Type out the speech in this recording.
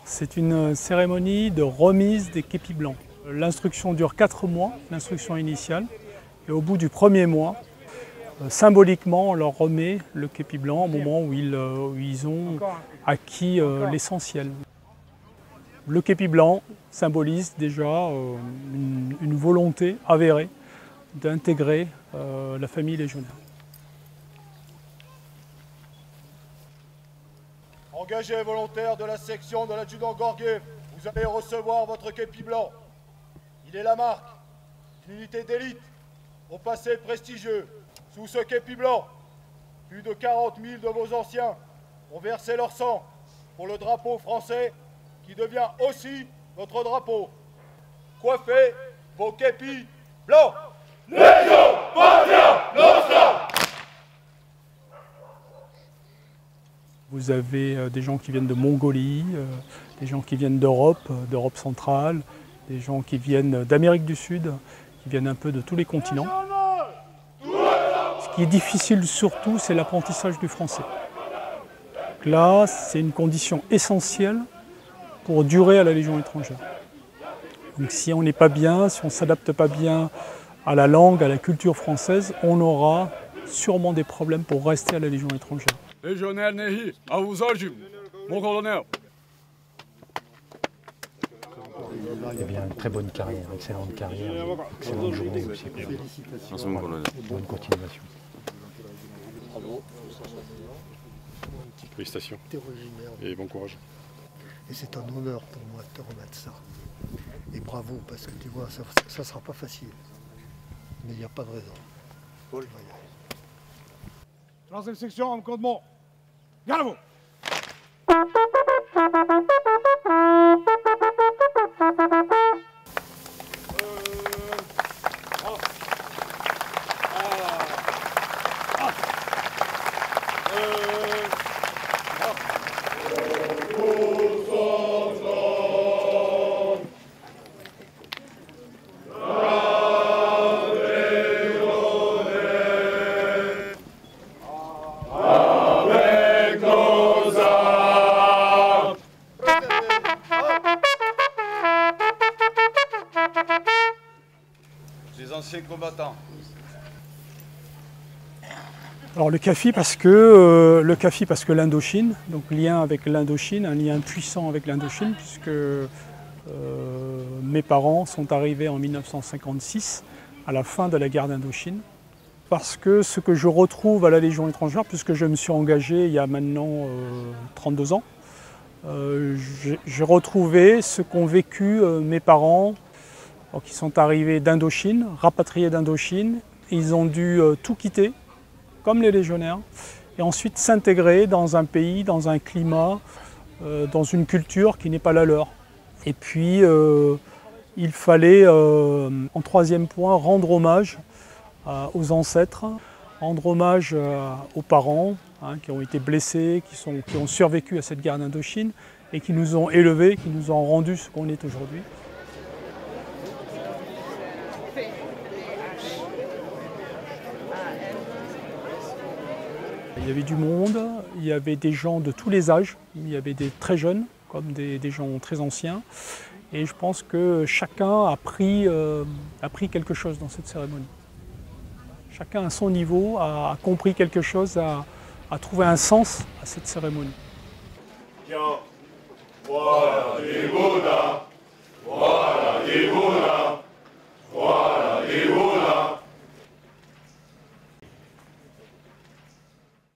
C'est une cérémonie de remise des képis blancs. L'instruction dure 4 mois, l'instruction initiale, et au bout du premier mois, symboliquement, on leur remet le képi blanc au moment où ils ont acquis l'essentiel. Le képi blanc symbolise déjà une volonté avérée d'intégrer la famille légionnaire. Engagés volontaires de la section de l'adjudant Gorguet, vous allez recevoir votre képi blanc. Il est la marque d'une unité d'élite au passé prestigieux. Sous ce képi blanc, plus de 40 000 de vos anciens ont versé leur sang pour le drapeau français qui devient aussi notre drapeau. Coiffez vos képis blancs. Légion Patria Nostra. Vous avez des gens qui viennent de Mongolie, des gens qui viennent d'Europe centrale, des gens qui viennent d'Amérique du Sud, qui viennent un peu de tous les continents. Ce qui est difficile surtout, c'est l'apprentissage du français. Donc là, c'est une condition essentielle pour durer à la Légion étrangère. Donc si on n'est pas bien, si on ne s'adapte pas bien à la langue, à la culture française, on aura sûrement des problèmes pour rester à la Légion étrangère. Légionnaire Nehi, à vous origines, mon colonel. Eh bien, une très bonne carrière, excellente carrière, excellente journée aussi. Félicitations. Mon colonel. Bonne continuation. Bravo. Félicitations. Et bon courage. Et c'est un honneur pour moi de te remettre ça. Et bravo, parce que tu vois, ça ne sera pas facile. Mais il n'y a pas de raison. Paul va y aller. 3e section, en commandement. Garde-vous. Les anciens combattants. Alors le CAFI parce que l'Indochine, donc lien avec l'Indochine, un lien puissant avec l'Indochine, puisque mes parents sont arrivés en 1956, à la fin de la guerre d'Indochine. Parce que ce que je retrouve à la Légion étrangère, puisque je me suis engagé il y a maintenant 32 ans, j'ai retrouvé ce qu'ont vécu mes parents, qui sont arrivés d'Indochine, rapatriés d'Indochine. Ils ont dû tout quitter, comme les légionnaires, et ensuite s'intégrer dans un pays, dans un climat, dans une culture qui n'est pas la leur. Et puis, il fallait, en 3e point, rendre hommage aux ancêtres, rendre hommage aux parents qui ont été blessés, qui ont survécu à cette guerre d'Indochine et qui nous ont élevés, qui nous ont rendu ce qu'on est aujourd'hui. Il y avait du monde, il y avait des gens de tous les âges, il y avait des très jeunes comme des gens très anciens. Et je pense que chacun a pris quelque chose dans cette cérémonie. Chacun à son niveau a compris quelque chose, a trouvé un sens à cette cérémonie. Voilà,